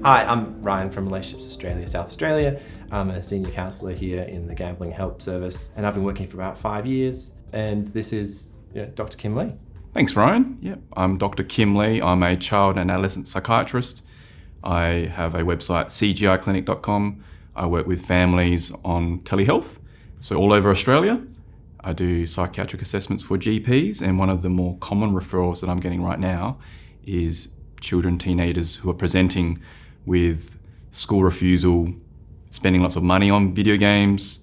Hi, I'm Ryan from Relationships Australia, South Australia. I'm a senior counsellor here in the Gambling Help Service, and I've been working for about 5 years. And this is Dr. Kim Lee. Thanks, Ryan. Yep, I'm Dr. Kim Lee. I'm a child and adolescent psychiatrist. I have a website, cgiclinic.com. I work with families on telehealth, so all over Australia. I do psychiatric assessments for GPs, and one of the more common referrals that I'm getting right now is children, teenagers who are presenting with school refusal, spending lots of money on video games,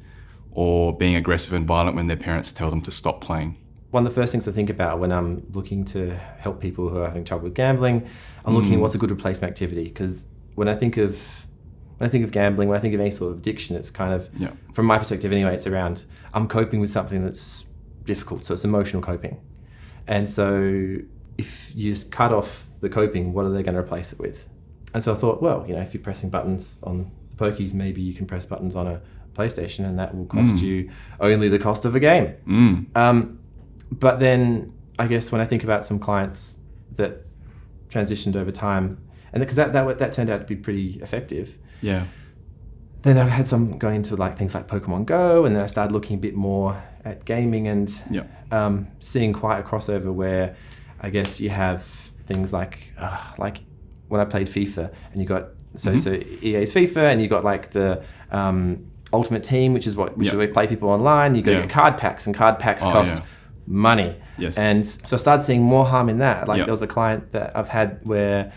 or being aggressive and violent when their parents tell them to stop playing. One of the first things I think about when I'm looking to help people who are having trouble with gambling, I'm looking at what's a good replacement activity. Because when I think of gambling, when I think of any sort of addiction, it's kind of, from my perspective anyway, it's around I'm coping with something that's difficult. So it's emotional coping. And so if you cut off the coping, what are they going to replace it with? And so I thought, well, if you're pressing buttons on the pokies, maybe you can press buttons on a PlayStation, and that will cost you only the cost of a game. But then I guess when I think about some clients that transitioned over time, and because that turned out to be pretty effective. Yeah. Then I had some going into things like Pokemon Go, and then I started looking a bit more at gaming and seeing quite a crossover where I guess you have things like when I played FIFA, and you got so EA's FIFA, and you got the Ultimate Team, which is where we play people online. You go get card packs, and card packs cost money. Yes. And so I started seeing more harm in that. There was a client that I've had where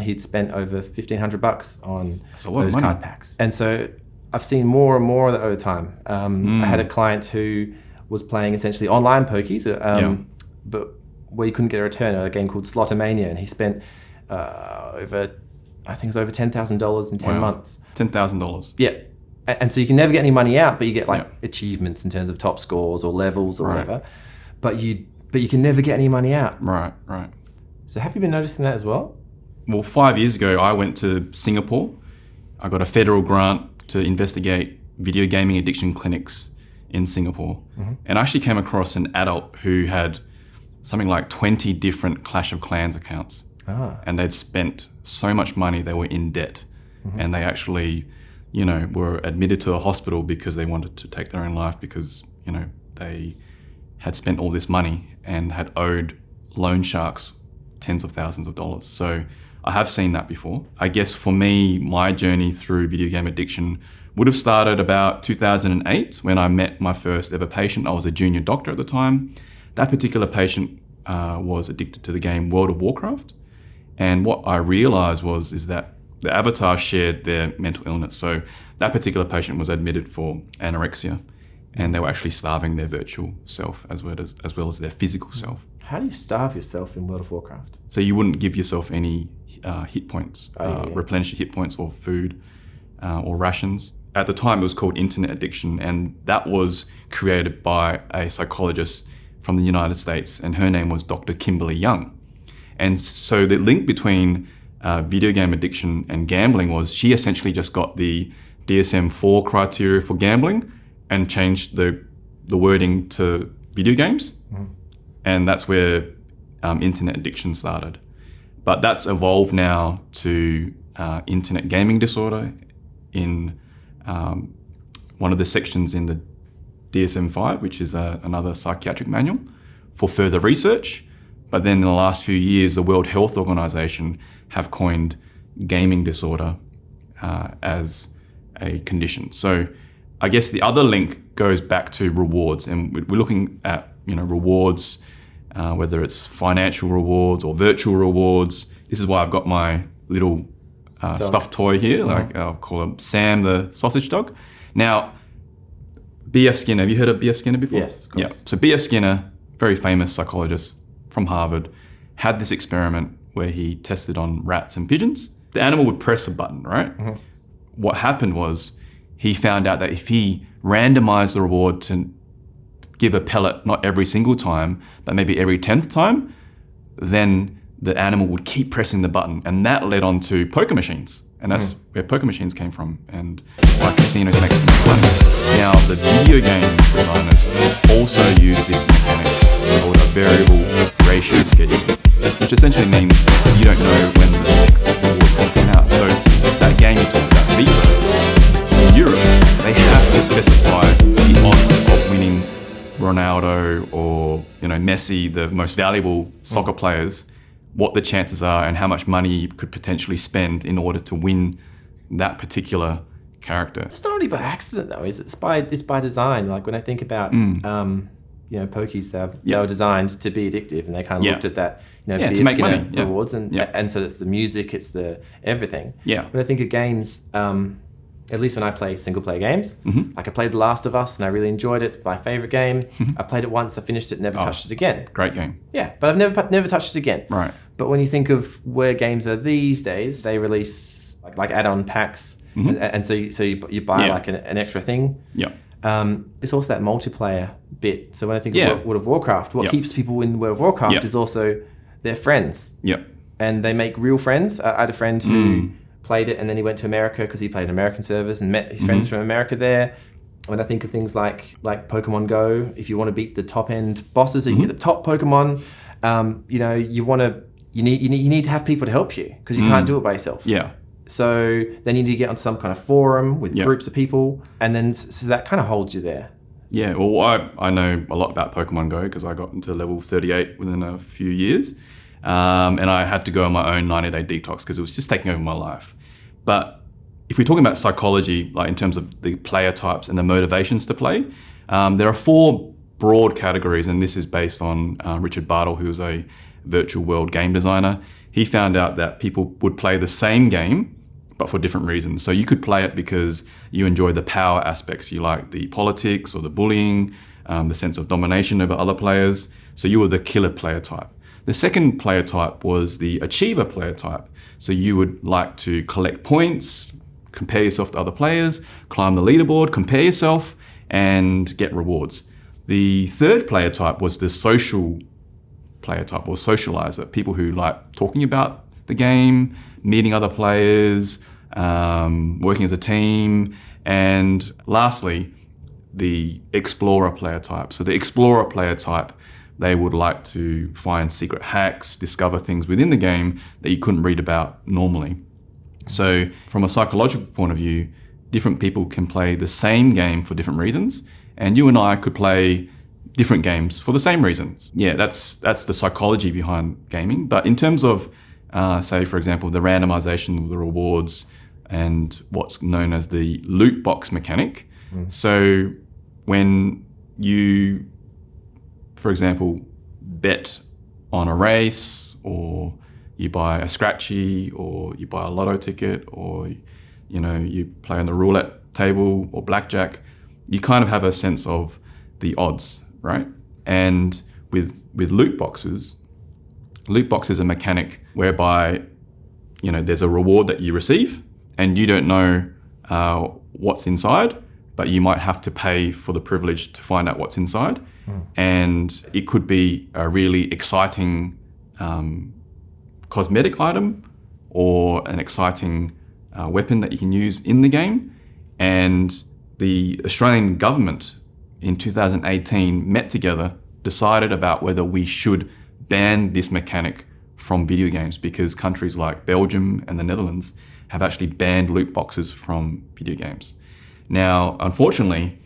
he'd spent over $1,500 on those card packs. And so I've seen more and more of that over time. I had a client who was playing essentially online pokies, but where you couldn't get a return, a game called Slotomania, and he spent over $10,000 in 10 months. $10,000. Yeah. And so you can never get any money out, but you get achievements in terms of top scores or levels or whatever. But you can never get any money out. Right. So have you been noticing that as well? Well, 5 years ago, I went to Singapore. I got a federal grant to investigate video gaming addiction clinics in Singapore. And I actually came across an adult who had something like 20 different Clash of Clans accounts. And they'd spent so much money, they were in debt. And they actually, were admitted to a hospital because they wanted to take their own life because, they had spent all this money and had owed loan sharks tens of thousands of dollars. So I have seen that before. I guess for me, my journey through video game addiction would have started about 2008 when I met my first ever patient. I was a junior doctor at the time. That particular patient was addicted to the game World of Warcraft. And what I realized is that the avatar shared their mental illness. So that particular patient was admitted for anorexia, and they were actually starving their virtual self as well as their physical self. How do you starve yourself in World of Warcraft? So you wouldn't give yourself any hit points, replenish your hit points or food or rations. At the time, it was called internet addiction, and that was created by a psychologist from the United States, and her name was Dr. Kimberly Young. And so the link between video game addiction and gambling was she essentially just got the DSM-4 criteria for gambling and changed the wording to video games. And that's where internet addiction started. But that's evolved now to internet gaming disorder in one of the sections in the DSM-5, which is another psychiatric manual for further research. But then in the last few years, the World Health Organization have coined gaming disorder as a condition. So I guess the other link goes back to rewards, and we're looking at rewards, whether it's financial rewards or virtual rewards. This is why I've got my little stuffed toy here, I'll call him Sam the sausage dog. Now, B.F. Skinner, have you heard of B.F. Skinner before? Yes, of course. Yeah. So B.F. Skinner, very famous psychologist from Harvard, had this experiment where he tested on rats and pigeons. The animal would press a button, right? What happened was he found out that if he randomized the reward to give a pellet not every single time, but maybe every 10th time, then the animal would keep pressing the button. And that led on to poker machines. And that's where poker machines came from, and why casinos make money. Now, the video game designers also use this mechanic called a variable ratio schedule, which essentially means you don't know when the next reward will come out. So or Messi, the most valuable soccer players, what the chances are and how much money you could potentially spend in order to win that particular character. It's not really by accident though, it's by design. Like when I think about pokies, they were designed to be addictive, and they kind of looked at that, to make money, rewards, and so it's the music, it's the everything. Yeah. When I think of games, at least when I play single player games, like I played The Last of Us and I really enjoyed it. It's my favorite game. I played it once, I finished it, never touched it again. Great game. Yeah, but I've never touched it again. Right. But when you think of where games are these days, they release like add-on packs, and so you buy like an extra thing. Yeah. It's also that multiplayer bit. So when I think of World of Warcraft, what keeps people in World of Warcraft is also their friends. Yeah. And they make real friends. I had a friend who played it, and then he went to America because he played in American servers and met his friends from America there. When I think of things like Pokemon Go, if you want to beat the top end bosses, so you can get the top Pokemon, you need to have people to help you because you can't do it by yourself. Yeah. So then you need to get onto some kind of forum with groups of people, and then so that kind of holds you there. Yeah, well, I know a lot about Pokemon Go because I got into level 38 within a few years, and I had to go on my own 90-day detox because it was just taking over my life. But if we're talking about psychology, like in terms of the player types and the motivations to play, there are 4 broad categories, and this is based on Richard Bartle, who is a virtual world game designer. He found out that people would play the same game but for different reasons. So you could play it because you enjoy the power aspects. You like the politics or the bullying, the sense of domination over other players. So you were the killer player type. The second player type was the achiever player type. So you would like to collect points, compare yourself to other players, climb the leaderboard, compare yourself, and get rewards. The third player type was the social player type or socializer, people who like talking about the game, meeting other players, working as a team, and lastly, the explorer player type. So the explorer player type, they would like to find secret hacks, discover things within the game that you couldn't read about normally. So from a psychological point of view, different people can play the same game for different reasons, and you and I could play different games for the same reasons. Yeah, that's the psychology behind gaming. But in terms of, say, for example, the randomization of the rewards and what's known as the loot box mechanic. So when you, for example, bet on a race, or you buy a scratchy, or you buy a lotto ticket, or you play on the roulette table or blackjack, you kind of have a sense of the odds, right? And with loot boxes is a mechanic whereby there's a reward that you receive and you don't know what's inside, but you might have to pay for the privilege to find out what's inside. And it could be a really exciting cosmetic item or an exciting weapon that you can use in the game. And the Australian government in 2018 met together, decided about whether we should ban this mechanic from video games, because countries like Belgium and the Netherlands have actually banned loot boxes from video games. Now, unfortunately,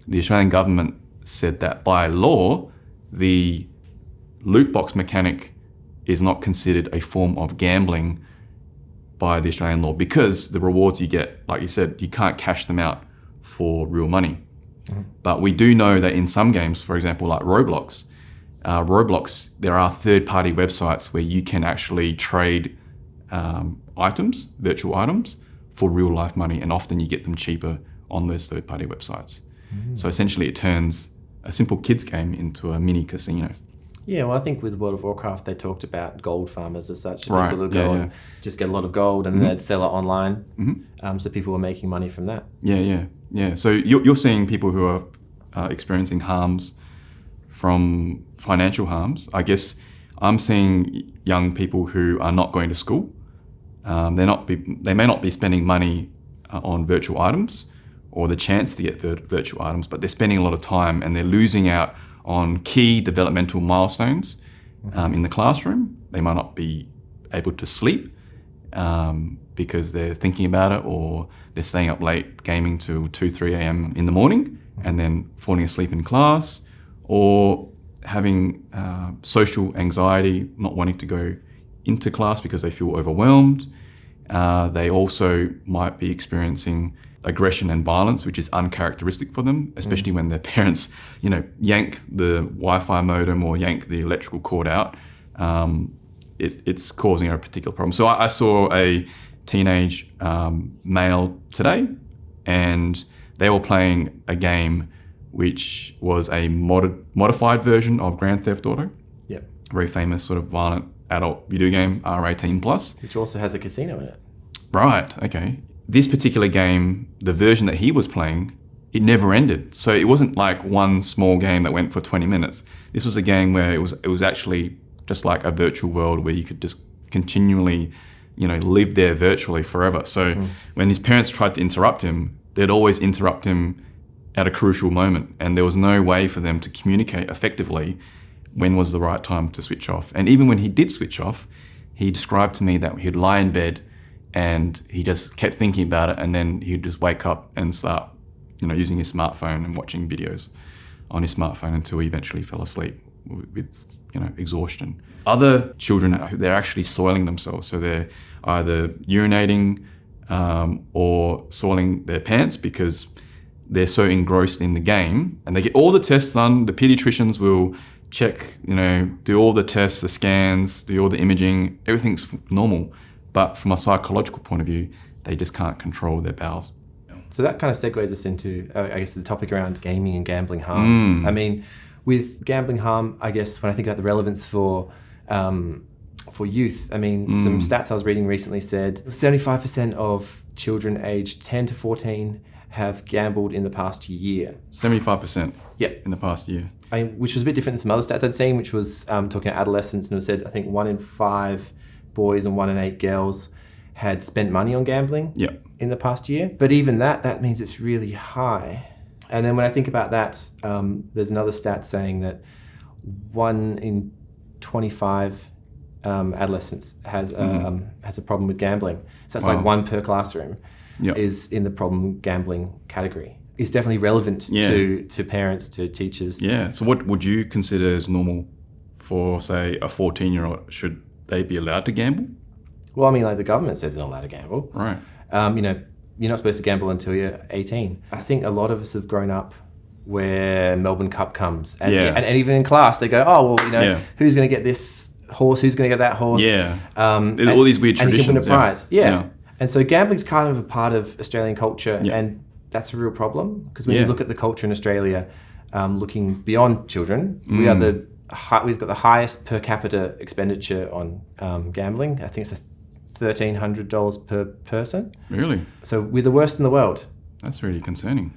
the Australian government said that by law, the loot box mechanic is not considered a form of gambling by the Australian law, because the rewards you get, like you said, you can't cash them out for real money. But we do know that in some games, for example, like Roblox, there are third-party websites where you can actually trade items, virtual items, for real-life money, and often you get them cheaper on those third-party websites. So essentially it turns a simple kids game into a mini casino. Yeah, well, I think with World of Warcraft, they talked about gold farmers as such. Right, People who go and just get a lot of gold and then they'd sell it online. So people were making money from that. Yeah. So you're seeing people who are experiencing harms from financial harms. I guess I'm seeing young people who are not going to school. They may not be spending money on virtual items or the chance to get virtual items, but they're spending a lot of time and they're losing out on key developmental milestones in the classroom. They might not be able to sleep because they're thinking about it, or they're staying up late gaming till 2-3 a.m. in the morning and then falling asleep in class, or having social anxiety, not wanting to go into class because they feel overwhelmed. They also might be experiencing aggression and violence, which is uncharacteristic for them, especially when their parents, yank the Wi-Fi modem or yank the electrical cord out. It's causing a particular problem. So I saw a teenage male today, and they were playing a game which was a modified version of Grand Theft Auto. Yep. Very famous sort of violent adult video game, R18+. Which also has a casino in it. Right, okay. This particular game, the version that he was playing, it never ended. So it wasn't like one small game that went for 20 minutes. This was a game where it was actually just like a virtual world where you could just continually, live there virtually forever. So when his parents tried to interrupt him, they'd always interrupt him at a crucial moment, and there was no way for them to communicate effectively when was the right time to switch off. And even when he did switch off, he described to me that he'd lie in bed and he just kept thinking about it, and then he'd just wake up and start, using his smartphone and watching videos on his smartphone until he eventually fell asleep with, exhaustion. Other children, they're actually soiling themselves. So they're either urinating or soiling their pants because they're so engrossed in the game, and they get all the tests done. The pediatricians will check, do all the tests, the scans, do all the imaging, everything's normal. But from a psychological point of view, they just can't control their bowels. So that kind of segues us into, I guess, the topic around gaming and gambling harm. I mean, with gambling harm, I guess when I think about the relevance for youth, I mean, some stats I was reading recently said 75% of children aged 10 to 14 have gambled in the past year. 75%? Yep. In the past year. I mean, which was a bit different than some other stats I'd seen, which was talking about adolescents, and it said, I think 1 in 5 boys and 1 in 8 girls had spent money on gambling in the past year. But even that means it's really high. And then when I think about that, there's another stat saying that 1 in 25 adolescents has a problem with gambling. So that's like 1 per classroom is in the problem gambling category. It's definitely relevant to parents, to teachers. Yeah. So what would you consider as normal for, say, a 14-year-old? Should they be allowed to gamble? Well, I mean, like the government says they're not allowed to gamble. Right. You're not supposed to gamble until you're 18. I think a lot of us have grown up where Melbourne Cup comes. And, and even in class, they go, oh, well, who's going to get this horse? Who's going to get that horse? Yeah. There's all these weird traditions. And you can win a prize. Yeah. And so gambling's kind of a part of Australian culture. Yeah. And that's a real problem. Because when you look at the culture in Australia, looking beyond children, we've got the highest per capita expenditure on gambling. I think it's $1,300 per person. Really? So we're the worst in the world. That's really concerning.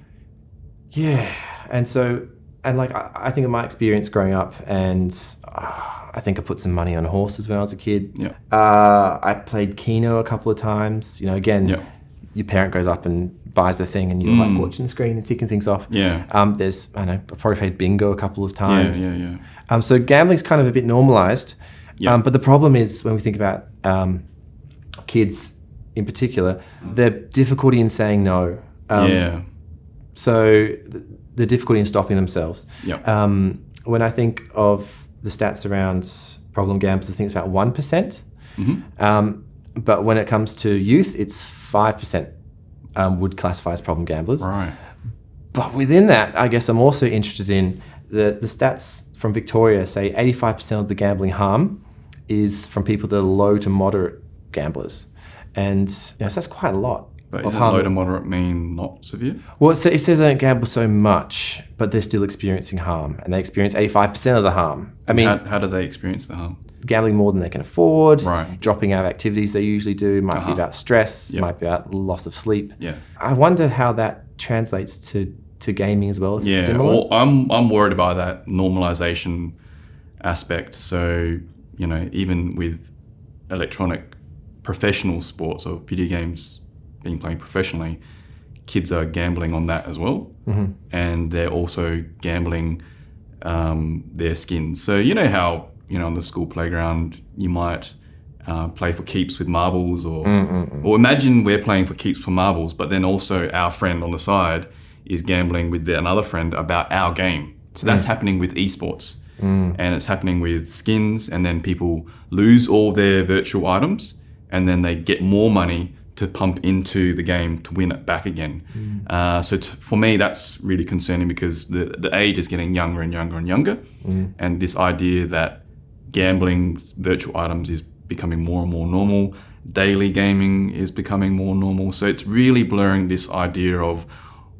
Yeah. And so, I think of my experience growing up, and I think I put some money on horses when I was a kid. Yeah. I played Keno a couple of times. Again, your parent goes up and buys the thing, and you're like watching the screen and ticking things off. Yeah. I probably played bingo a couple of times. Yeah. So gambling's kind of a bit normalized. Yeah. But the problem is when we think about kids in particular, the difficulty in saying no. So the difficulty in stopping themselves. Yeah. When I think of the stats around problem gamblers, I think it's about 1%. But when it comes to youth, it's 5% would classify as problem gamblers. Right. But within that, I guess I'm also interested in the stats from Victoria say 85% of the gambling harm is from people that are low to moderate gamblers. And so that's quite a lot. But does low to moderate mean not severe? Well, it says they don't gamble so much, but they're still experiencing harm. And they experience 85% of the harm. I mean, how do they experience the harm? Gambling more than they can afford, right. Dropping out of activities they usually do, might be about stress, might be about loss of sleep. Yeah. I wonder how that translates to gaming as well, if it's similar. Well, I'm worried about that normalization aspect. So, even with electronic professional sports or video games being played professionally, kids are gambling on that as well. Mm-hmm. And they're also gambling their skins. So how, on the school playground, you might play for keeps with marbles or imagine we're playing for keeps for marbles, but then also our friend on the side is gambling with another friend about our game. So that's happening with esports. And it's happening with skins, and then people lose all their virtual items, and then they get more money to pump into the game to win it back again. For me, that's really concerning, because the age is getting younger and younger and younger. And this idea that gambling virtual items is becoming more and more normal. Daily gaming is becoming more normal. So it's really blurring this idea of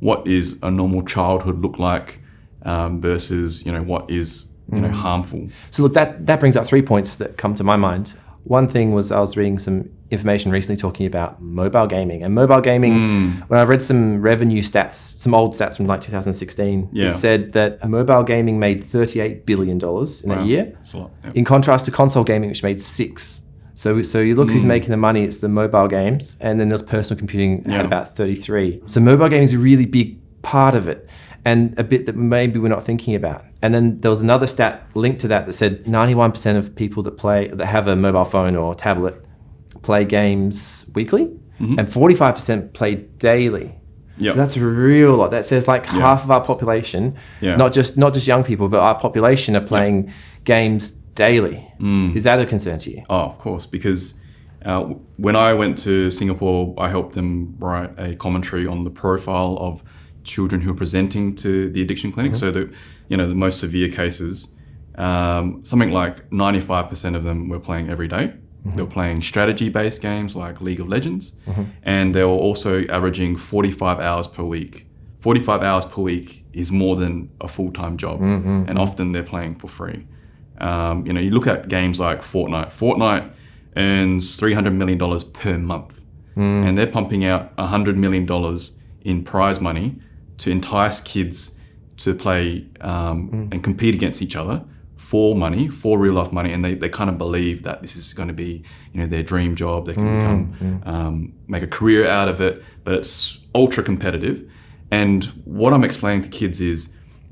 what is a normal childhood look like versus, what is, harmful. So look, that brings up 3 points that come to my mind. One thing was, I was reading some information recently talking about mobile gaming. And mobile gaming, when I read some revenue stats, some old stats from like 2016, it said that mobile gaming made $38 billion in a year. That's a lot. Yep. In contrast to console gaming, which made 6. So you look who's making the money, it's the mobile games. And then there's personal computing had about 33. So mobile gaming is a really big part of it, and a bit that maybe we're not thinking about. And then there was another stat linked to that said 91% of people that have a mobile phone or tablet play games weekly, and 45% play daily. So that's a real lot. That says like half of our population, not just young people, but our population are playing games daily. Is that a concern to you? Oh, of course, because when I went to Singapore, I helped them write a commentary on the profile of children who are presenting to the addiction clinic. So the most severe cases, something like 95% of them were playing every day. They were playing strategy-based games like League of Legends, and they were also averaging 45 hours per week. 45 hours per week is more than a full-time job, and often they're playing for free. You look at games like Fortnite. Fortnite earns $300 million per month, and they're pumping out $100 million in prize money to entice kids to play and compete against each other for money, for real life money, and they kind of believe that this is going to be, their dream job. They can make a career out of it, but it's ultra competitive. And what I'm explaining to kids is,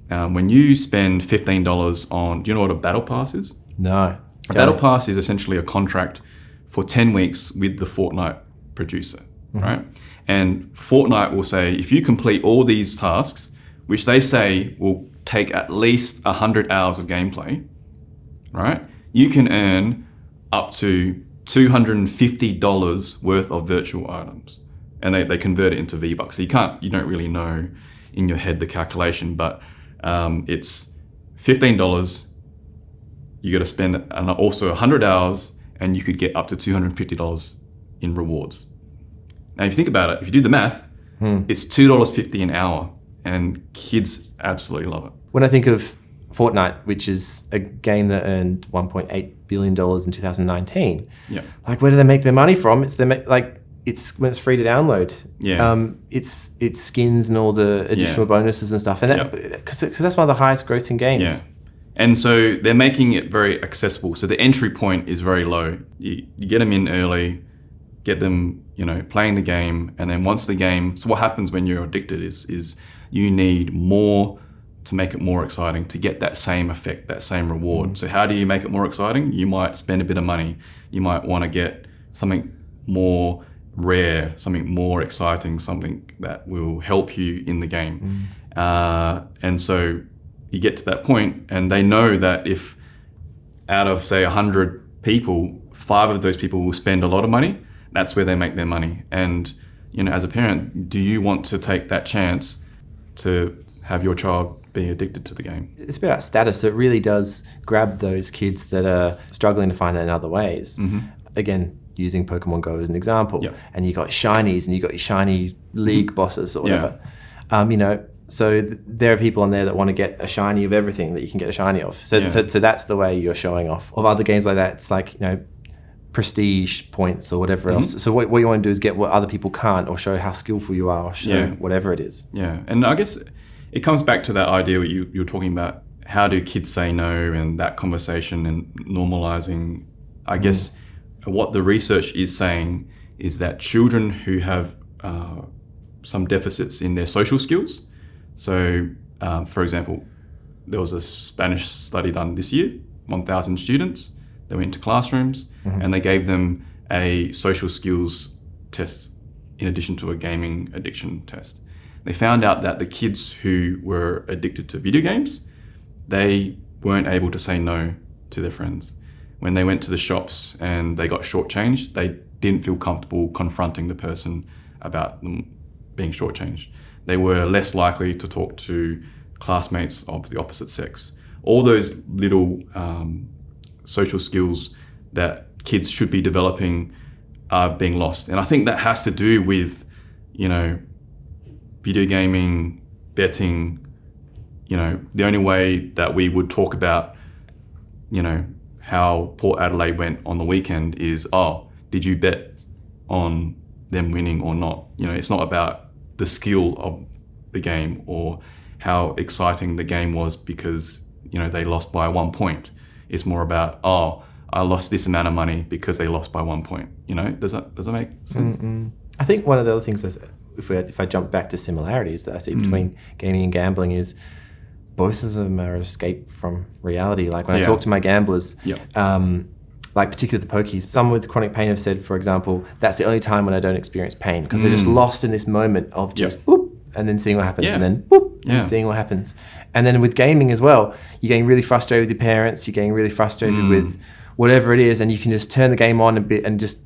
when you spend $15 on, do you know what a battle pass is? No. A battle pass is essentially a contract for 10 weeks with the Fortnite producer, right? And Fortnite will say, if you complete all these tasks, which they say will take at least 100 hours of gameplay, right? You can earn up to $250 worth of virtual items. And they convert it into V-Bucks. So you don't really know in your head the calculation, but it's $15. You got to spend also 100 hours, and you could get up to $250 in rewards. Now, if you think about it, if you do the math, it's $2.50 an hour, and kids absolutely love it. When I think of Fortnite, which is a game that earned $1.8 billion in 2019, like, where do they make their money from? It's when it's free to download. It's skins and all the additional bonuses and stuff, and because that's one of the highest grossing games. And so they're making it very accessible. So the entry point is very low. You get them in early, get them, playing the game, and then once the game. So what happens when you're addicted is you need more to make it more exciting, to get that same effect, that same reward. So how do you make it more exciting? You might spend a bit of money. You might want to get something more rare, something more exciting, something that will help you in the game. And so you get to that point, and they know that if out of, say, 100 people, 5 of those people will spend a lot of money, that's where they make their money. And, as a parent, do you want to take that chance to have your child be addicted to the game? It's about status. So it really does grab those kids that are struggling to find that in other ways. Again, using Pokemon Go as an example. And you got shinies, and you got your shiny league bosses or whatever. So there are people on there that want to get a shiny of everything that you can get a shiny of. So that's the way you're showing off. Of other games like that, it's like, prestige points or whatever else. So what you want to do is get what other people can't, or show how skillful you are, or show whatever it is. And I guess it comes back to that idea what you were talking about. How do kids say no, and that conversation and normalizing? I guess what the research is saying is that children who have some deficits in their social skills. So, for example, there was a Spanish study done this year, 1,000 students. They went into classrooms and they gave them a social skills test in addition to a gaming addiction test. They found out that the kids who were addicted to video games, they weren't able to say no to their friends. When they went to the shops and they got shortchanged, they didn't feel comfortable confronting the person about them being shortchanged. They were less likely to talk to classmates of the opposite sex. All those little social skills that kids should be developing are being lost. And I think that has to do with, video gaming, betting. The only way that we would talk about, how Port Adelaide went on the weekend is, did you bet on them winning or not? It's not about the skill of the game or how exciting the game was because, they lost by 1 point. It's more about, I lost this amount of money because they lost by 1 point. Does that make sense? Mm-mm. I think one of the other things is, if I jump back to similarities that I see between gaming and gambling is both of them are escape from reality. Like when I talk to my gamblers, like particularly the pokies, some with chronic pain have said, for example, that's the only time when I don't experience pain because they're just lost in this moment of just boop and then seeing what happens and then boop and seeing what happens. And then with gaming as well, you're getting really frustrated with your parents, you're getting really frustrated with whatever it is, and you can just turn the game on a bit and just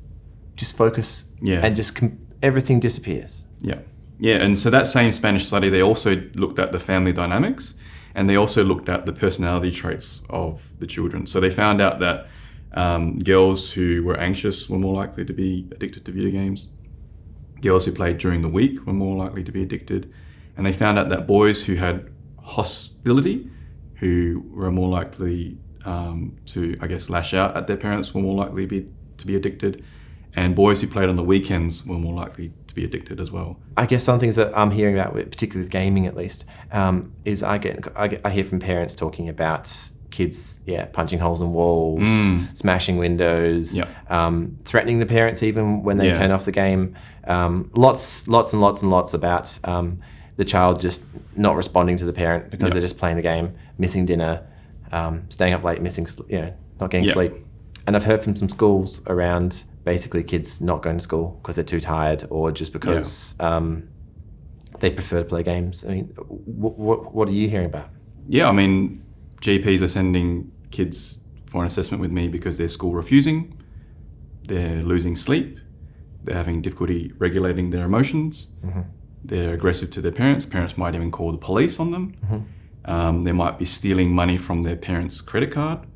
focus and just everything disappears. Yeah, and so that same Spanish study, they also looked at the family dynamics and they also looked at the personality traits of the children. So they found out that girls who were anxious were more likely to be addicted to video games. Girls who played during the week were more likely to be addicted. And they found out that boys who had hostility, who were more likely to, lash out at their parents, were more likely to be addicted. And boys who played on the weekends were more likely to be addicted as well. I guess some things that I'm hearing about, particularly with gaming at least, is I hear from parents talking about kids, punching holes in walls, smashing windows, threatening the parents even when they turn off the game. Lots and lots about the child just not responding to the parent because they're just playing the game, missing dinner, staying up late, not getting sleep. And I've heard from some schools around basically kids not going to school because they're too tired or just because they prefer to play games. I mean, what are you hearing about? Yeah, GPs are sending kids for an assessment with me because they're school refusing, they're losing sleep, they're having difficulty regulating their emotions, they're aggressive to their parents. Parents might even call the police on them. They might be stealing money from their parents' credit card.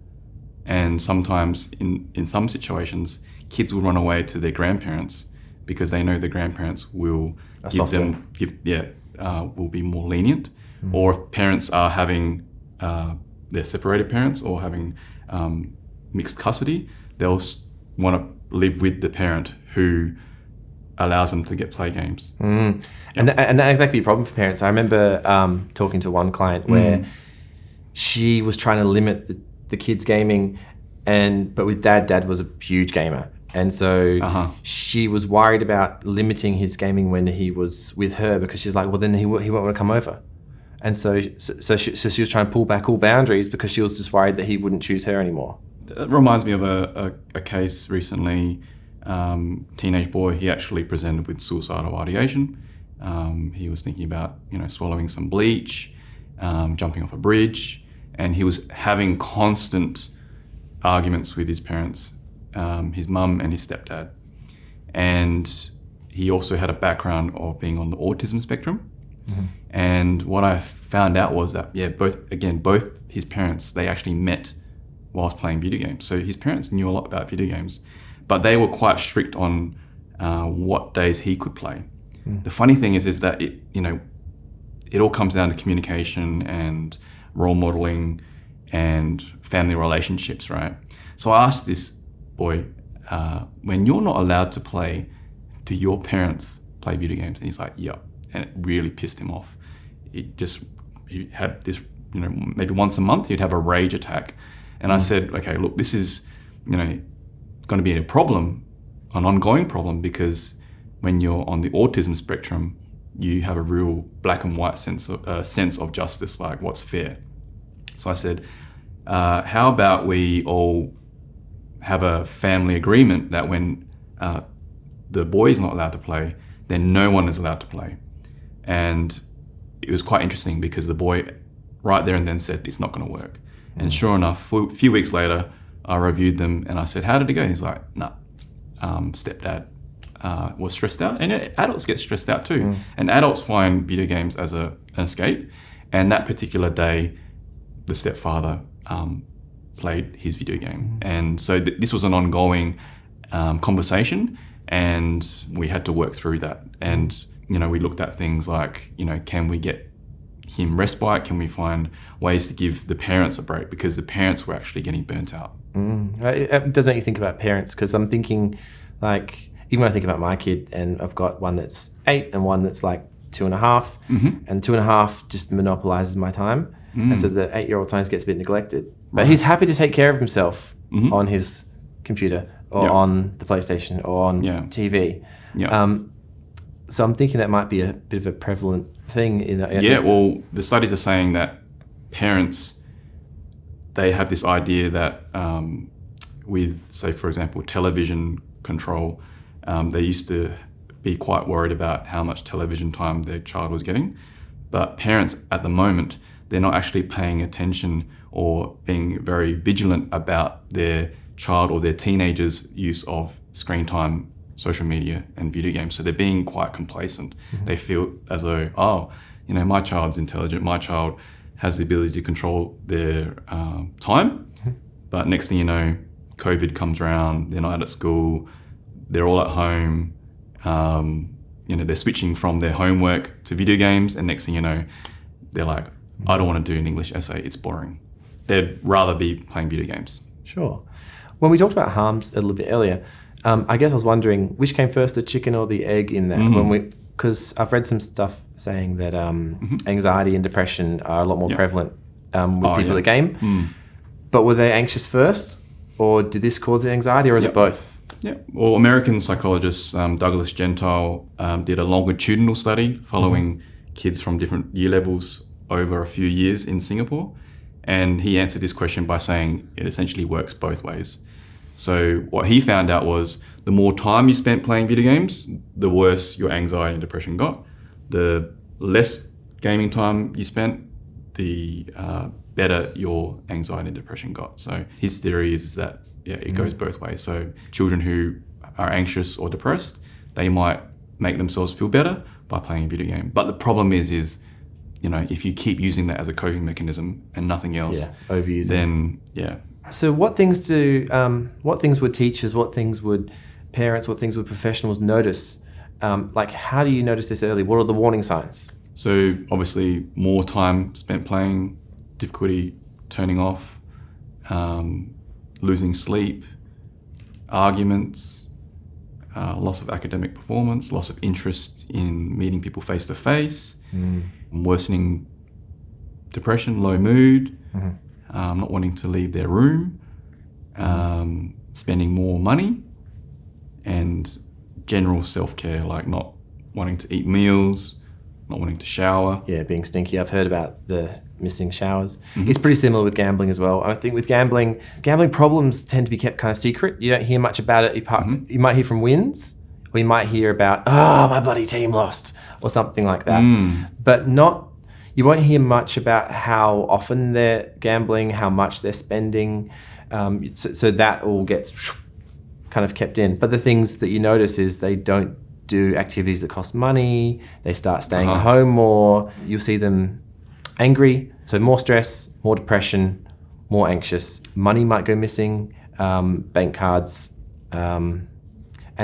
And sometimes in some situations, kids will run away to their grandparents because they know the grandparents will will be more lenient. Or if parents are having they're separated parents or having mixed custody, they'll want to live with the parent who allows them to get play games. And that could be a problem for parents. I remember talking to one client where she was trying to limit the kids gaming, but with dad was a huge gamer, and so she was worried about limiting his gaming when he was with her because she's like, well, then he won't want to come over, and so she was trying to pull back all boundaries because she was just worried that he wouldn't choose her anymore. It reminds me of a case recently. Teenage boy, he actually presented with suicidal ideation. He was thinking about swallowing some bleach, jumping off a bridge. And he was having constant arguments with his parents, his mum and his stepdad. And he also had a background of being on the autism spectrum. And what I found out was that, both his parents, they actually met whilst playing video games. So his parents knew a lot about video games, but they were quite strict on what days he could play. The funny thing is that it all comes down to communication and role modeling and family relationships, right? So I asked this boy, when you're not allowed to play, do your parents play video games? And he's like, yeah. And it really pissed him off. He had this, maybe once a month he'd have a rage attack. And I said, okay, look, this is, going to be a problem, an ongoing problem, because when you're on the autism spectrum, you have a real black and white sense of justice, like what's fair. So I said, how about we all have a family agreement that when the boy is not allowed to play, then no one is allowed to play. And it was quite interesting because the boy right there and then said, it's not going to work. And sure enough, a few weeks later, I reviewed them and I said, how did it go? He's like, nah, stepdad was stressed out. And adults get stressed out too. And adults find video games as an escape. And that particular day, the stepfather played his video game. And so this was an ongoing conversation, and we had to work through that. And, we looked at things like, can we get him respite? Can we find ways to give the parents a break? Because the parents were actually getting burnt out. It does make you think about parents, because I'm thinking, like, even when I think about my kid, and I've got one that's 8 and one that's like 2.5, and 2.5 just monopolizes my time. And so the 8-year-old science gets a bit neglected. But he's happy to take care of himself on his computer or on the PlayStation or on TV. So I'm thinking that might be a bit of a prevalent thing. Well, the studies are saying that parents, they have this idea that with, say, for example, television control, they used to be quite worried about how much television time their child was getting. But parents at the moment, they're not actually paying attention or being very vigilant about their child or their teenagers' use of screen time, social media and video games. So they're being quite complacent. They feel as though, my child's intelligent, my child has the ability to control their time. But next thing you know, COVID comes around, they're not at school, they're all at home, they're switching from their homework to video games, and next thing you know, they're like, I don't want to do an English essay, it's boring. They'd rather be playing video games. Sure. When we talked about harms a little bit earlier, I guess I was wondering, which came first, the chicken or the egg in that? Because I've read some stuff saying that anxiety and depression are a lot more prevalent with people that game. But were they anxious first, or did this cause the anxiety, or is it both? Yeah. Well, American psychologist Douglas Gentile did a longitudinal study following kids from different year levels over a few years in Singapore. And he answered this question by saying it essentially works both ways. So what he found out was the more time you spent playing video games, the worse your anxiety and depression got. The less gaming time you spent, the better your anxiety and depression got. So his theory is that, it goes both ways. So children who are anxious or depressed, they might make themselves feel better by playing a video game. But the problem is if you keep using that as a coping mechanism and nothing else, overusing, then So what things would teachers, what things would parents, what things would professionals notice? How do you notice this early? What are the warning signs? So obviously more time spent playing, difficulty turning off, losing sleep, arguments, loss of academic performance, loss of interest in meeting people face to face, worsening depression, low mood, not wanting to leave their room, spending more money, and general self-care, like not wanting to eat meals, not wanting to shower. Yeah, being stinky. I've heard about the missing showers. It's pretty similar with gambling as well. I think with gambling problems tend to be kept kind of secret. You don't hear much about it. You might hear from wins, or you might hear about, my bloody team lost, or something like that. But you won't hear much about how often they're gambling, how much they're spending. So that all gets kind of kept in. But the things that you notice is they don't do activities that cost money. They start staying at home more. You'll see them angry. So more stress, more depression, more anxious. Money might go missing, bank cards, and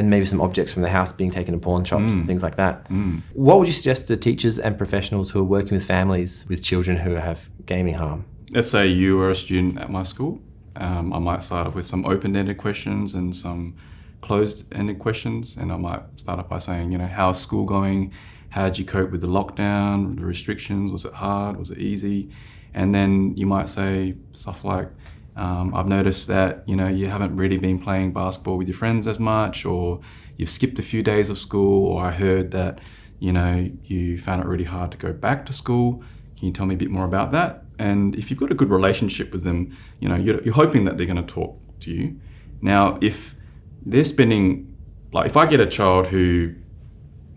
maybe some objects from the house being taken to pawn shops and things like that. What would you suggest to teachers and professionals who are working with families with children who have gaming harm? Let's say you were a student at my school. I might start off with some open-ended questions and some closed-ended questions. And I might start off by saying, how's school going? How did you cope with the lockdown, the restrictions? Was it hard? Was it easy? And then you might say stuff like, I've noticed that, you haven't really been playing basketball with your friends as much, or you've skipped a few days of school, or I heard that, you found it really hard to go back to school. Can you tell me a bit more about that? And if you've got a good relationship with them, you're hoping that they're going to talk to you. Now, if they're spending, if I get a child who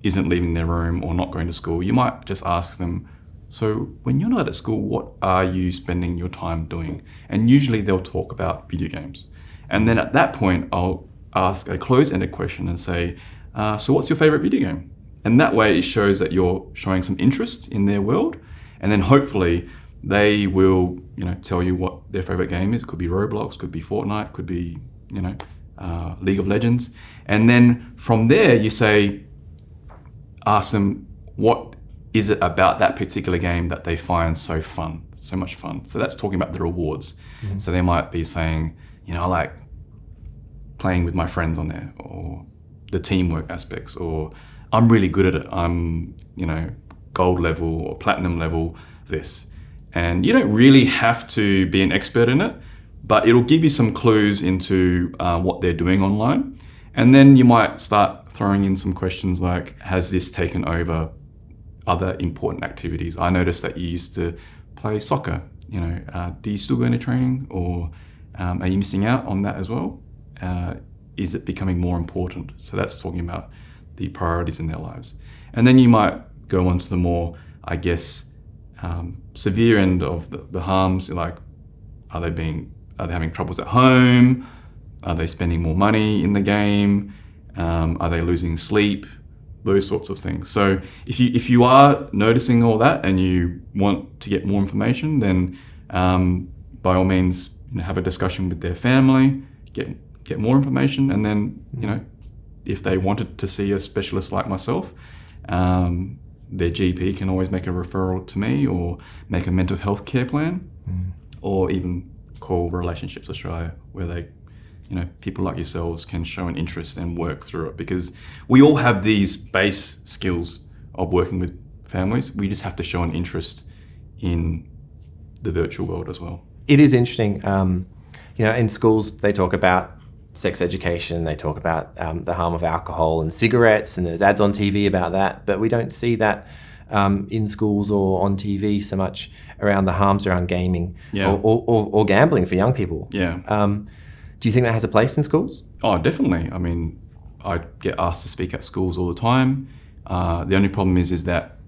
isn't leaving their room or not going to school, you might just ask them, So when you're not at school, what are you spending your time doing? And usually they'll talk about video games. And then at that point, I'll ask a closed-ended question and say, so what's your favorite video game? And that way it shows that you're showing some interest in their world. And then hopefully they will, tell you what their favorite game is. It could be Roblox, could be Fortnite, could be, League of Legends. And then from there you ask them, what is it about that particular game that they find so much fun? So that's talking about the rewards. Mm-hmm. So they might be saying, I like playing with my friends on there, or the teamwork aspects, or I'm really good at it. I'm, gold level or platinum level this. And you don't really have to be an expert in it, but it'll give you some clues into what they're doing online. And then you might start throwing in some questions like, has this taken over other important activities? I noticed that you used to play soccer. Do you still go into training, or are you missing out on that as well? Is it becoming more important? So that's talking about the priorities in their lives. And then you might go on to the more, severe end of the harms, like are they having troubles at home? Are they spending more money in the game? Are they losing sleep? Those sorts of things. So if you are noticing all that and you want to get more information, then by all means, have a discussion with their family, get more information, and then if they wanted to see a specialist like myself, their GP can always make a referral to me, or make a mental health care plan, or even call Relationships Australia, where they, people like yourselves can show an interest and work through it, because we all have these base skills of working with families. We just have to show an interest in the virtual world as well. It is interesting. In schools, they talk about sex education, they talk about the harm of alcohol and cigarettes, and there's ads on TV about that, but we don't see that in schools or on TV so much around the harms around gaming or gambling for young people. Yeah. Do you think that has a place in schools? Oh, definitely. I mean, I get asked to speak at schools all the time. The only problem is that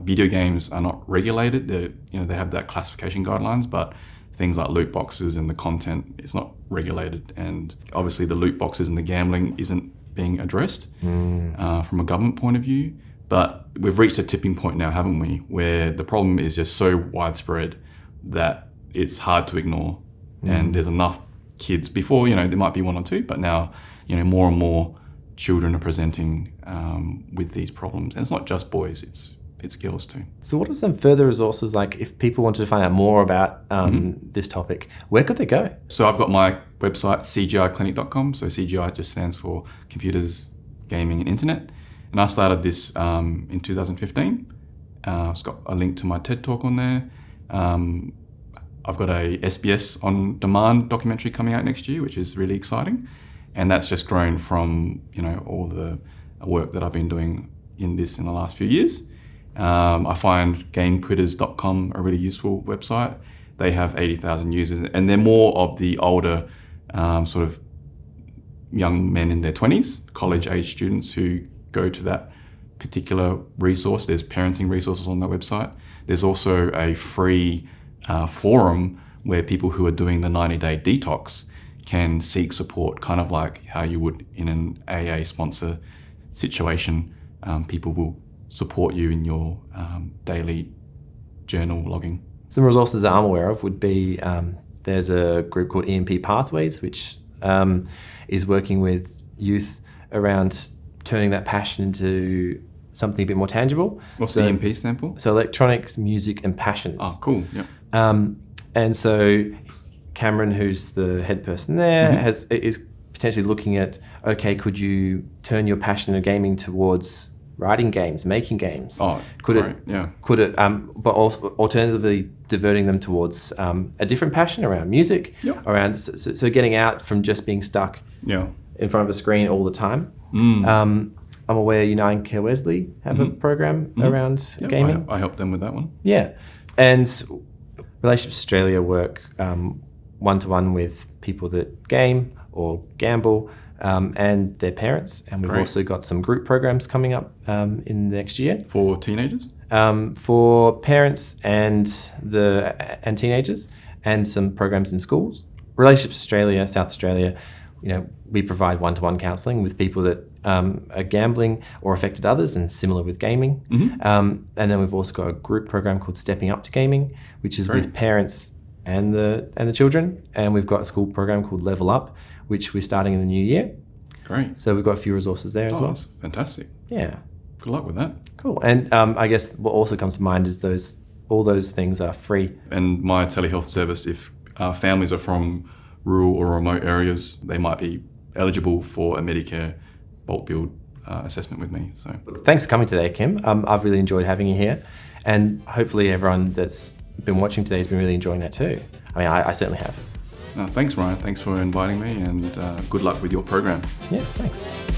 video games are not regulated. They have that classification guidelines, but things like loot boxes and the content is not regulated. And obviously the loot boxes and the gambling isn't being addressed from a government point of view. But we've reached a tipping point now, haven't we, where the problem is just so widespread that it's hard to ignore. And there's enough kids. Before, there might be one or two, but now, more and more children are presenting with these problems. And it's not just boys, it's girls too. So what are some further resources, like if people wanted to find out more about this topic, where could they go? So I've got my website, cgiclinic.com. So CGI just stands for Computers, Gaming and Internet. And I started this in 2015. It's got a link to my TED Talk on there. I've got a SBS on demand documentary coming out next year, which is really exciting. And that's just grown from, all the work that I've been doing in the last few years. I find gamequitters.com a really useful website. They have 80,000 users, and they're more of the older sort of young men in their 20s, college-age students who go to that particular resource. There's parenting resources on that website. There's also a free forum where people who are doing the 90-day detox can seek support, kind of like how you would in an AA sponsor situation. People will support you in your daily journal logging. Some resources that I'm aware of would be, there's a group called EMP Pathways, which is working with youth around turning that passion into something a bit more tangible. What's the EMP stand for? So electronics, music and passions. Oh, cool, yeah. And so Cameron, who's the head person there, is potentially looking at, okay, could you turn your passion in gaming towards writing games, making games? Oh, could great, yeah. Could it, but also alternatively diverting them towards a different passion around music, around so getting out from just being stuck in front of a screen all the time. I'm aware Uniting Care Wesley have a program around gaming. I helped them with that one. Yeah, and Relationships Australia work one-to-one with people that game or gamble. and their parents. And we've also got some group programs coming up in the next year. For teenagers? For parents and teenagers, and some programs in schools. Relationships Australia, South Australia, we provide one-to-one counselling with people that are gambling or affected others, and similar with gaming. And then we've also got a group program called Stepping Up to Gaming, which is with parents and the children. And we've got a school program called Level Up, which we're starting in the new year. Great. So we've got a few resources there as well. That's fantastic. Yeah. Good luck with that. Cool. And I guess what also comes to mind is all those things are free. And my telehealth service, if families are from rural or remote areas, they might be eligible for a Medicare bulk bill assessment with me. So thanks for coming today, Kim. I've really enjoyed having you here, and hopefully everyone that's been watching today has been really enjoying that too. I mean, I certainly have. Thanks, Ryan. Thanks for inviting me, and good luck with your program. Yeah, thanks.